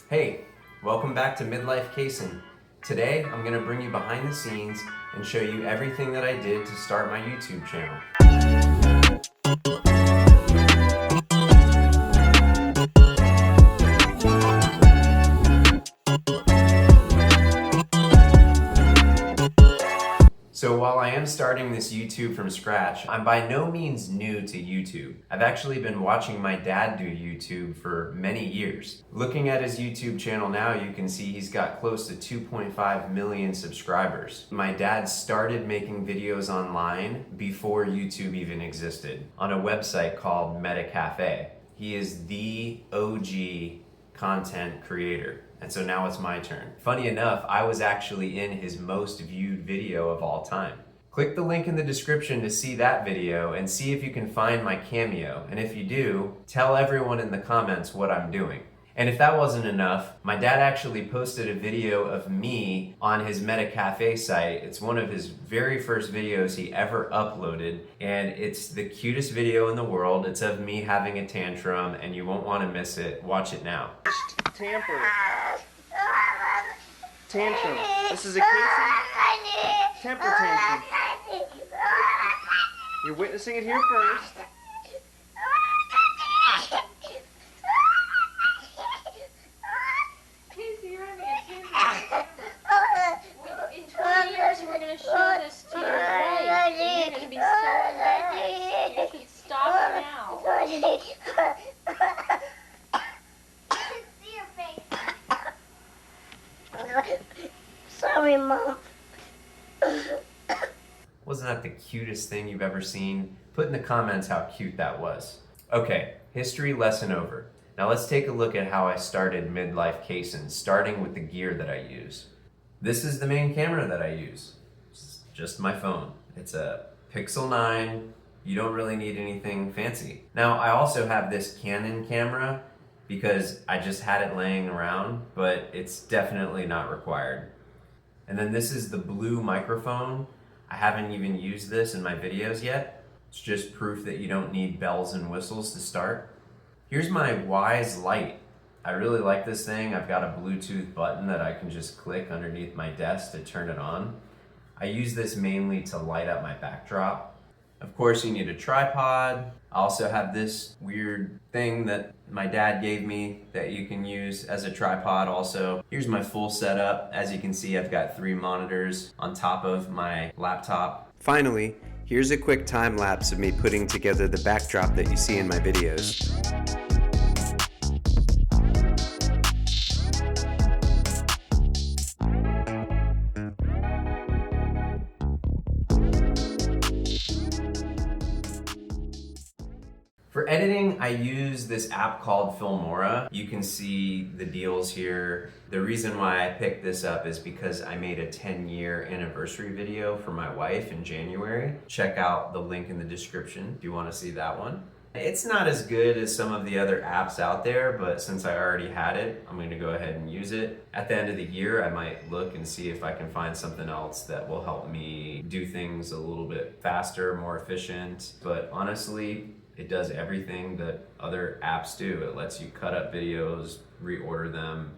Hey, welcome back to Midlife Kason. Today, I'm going to bring you behind the scenes and show you everything that I did to start my YouTube channel. So while I am starting this YouTube from scratch, I'm by no means new to YouTube. I've actually been watching my dad do YouTube for many years. Looking at his YouTube channel now, you can see he's got close to 2.5 million subscribers. My dad started making videos online before YouTube even existed, on a website called Cafe. He is the OG content creator. And so now it's my turn. Funny enough, I was actually in his most viewed video of all time. Click the link in the description to see that video and see if you can find my cameo. And if you do, tell everyone in the comments what I'm doing. And if that wasn't enough, my dad actually posted a video of me on his Cafe site. It's one of his very first videos he ever uploaded, and it's the cutest video in the world. It's of me having a tantrum, and you won't want to miss it. Watch it now. Tantrum. This is a Kason temper tantrum. You're witnessing it here first. Casey, you're having a tantrum. In 20 years, we're going to show this to your wife. You're going to be so embarrassed. You should stop now. Sorry, Mom. Wasn't that the cutest thing you've ever seen? Put in the comments how cute that was. Okay, history lesson over. Now let's take a look at how I started Midlife Kason, starting with the gear that I use. This is the main camera that I use. It's just my phone. It's a Pixel 9. You don't really need anything fancy. Now I also have this Canon camera because I just had it laying around, but it's definitely not required. And then this is the blue microphone. I haven't even used this in my videos yet. It's just proof that you don't need bells and whistles to start. Here's my Wise light. I really like this thing. I've got a Bluetooth button that I can just click underneath my desk to turn it on. I use this mainly to light up my backdrop. Of course, you need a tripod. I also have this weird thing that my dad gave me that you can use as a tripod also. Here's my full setup. As you can see, I've got 3 monitors on top of my laptop. Finally, here's a quick time lapse of me putting together the backdrop that you see in my videos. For editing, I use this app called Filmora. You can see the deals here. The reason why I picked this up is because I made a 10-year anniversary video for my wife in January. Check out the link in the description if you want to see that one. It's not as good as some of the other apps out there, but since I already had it, I'm going to go ahead and use it. At the end of the year, I might look and see if I can find something else that will help me do things a little bit faster, more efficient. But honestly, it does everything that other apps do. It lets you cut up videos, reorder them,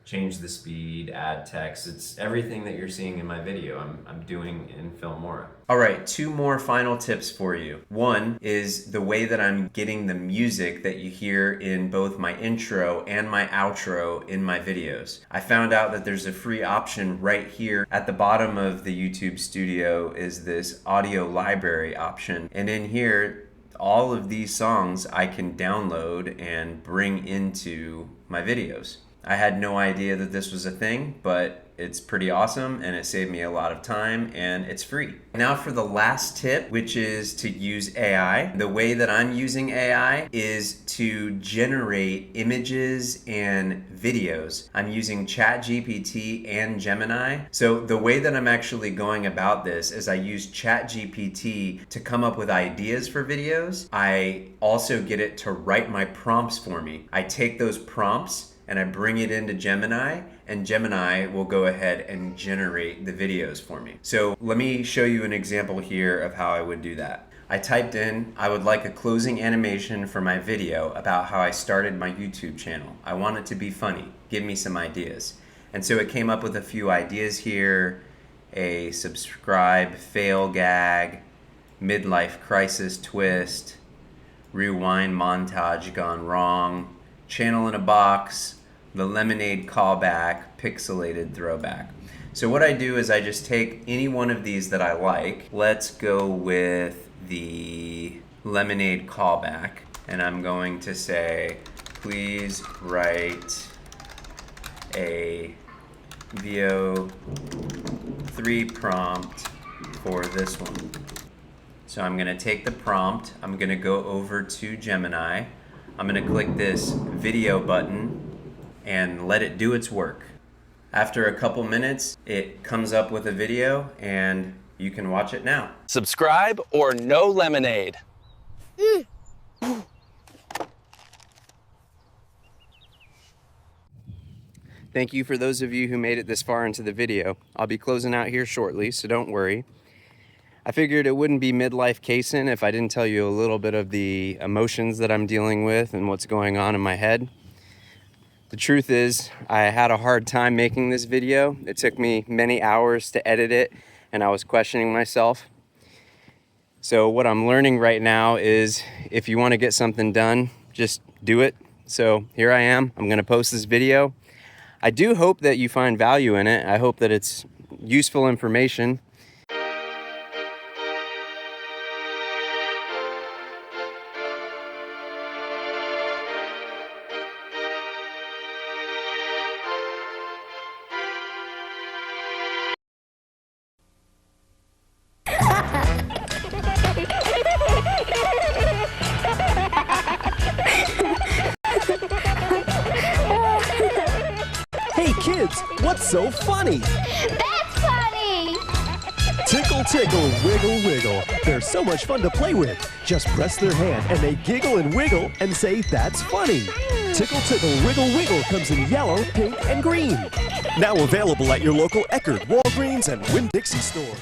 change the speed, add text. It's everything that you're seeing in my video I'm doing in Filmora. All right, 2 more final tips for you. One is the way that I'm getting the music that you hear in both my intro and my outro in my videos. I found out that there's a free option right here at the bottom of the YouTube studio is this audio library option. And in here, all of these songs I can download and bring into my videos. I had no idea that this was a thing, but it's pretty awesome and it saved me a lot of time and it's free. Now for the last tip, which is to use AI. The way that I'm using AI is to generate images and videos. I'm using ChatGPT and Gemini. So the way that I'm actually going about this is I use ChatGPT to come up with ideas for videos. I also get it to write my prompts for me. I take those prompts and I bring it into Gemini, and Gemini will go ahead and generate the videos for me. So let me show you an example here of how I would do that. I typed in, I would like a closing animation for my video about how I started my YouTube channel. I want it to be funny. Give me some ideas. And so it came up with a few ideas here. A subscribe fail gag, midlife crisis twist, rewind montage gone wrong, channel in a box, the lemonade callback, pixelated throwback. So what I do is I just take any one of these that I like. Let's go with the lemonade callback, and I'm going to say, please write a VO3 prompt for this one. So I'm gonna take the prompt, I'm gonna go over to Gemini, I'm gonna click this video button and let it do its work. After a couple minutes, it comes up with a video and you can watch it now. Subscribe or no lemonade. Thank you for those of you who made it this far into the video. I'll be closing out here shortly, so don't worry. I figured it wouldn't be Midlife Kason if I didn't tell you a little bit of the emotions that I'm dealing with and what's going on in my head. The truth is, I had a hard time making this video. It took me many hours to edit it, and I was questioning myself. So what I'm learning right now is if you want to get something done, just do it. So here I am. I'm going to post this video. I do hope that you find value in it. I hope that it's useful information. Hey kids, what's so funny? That's funny! Tickle, tickle, wiggle, wiggle. They're so much fun to play with. Just press their hand and they giggle and wiggle and say, that's funny. Tickle, tickle, wiggle, wiggle comes in yellow, pink, and green. Now available at your local Eckerd, Walgreens, and Winn-Dixie store.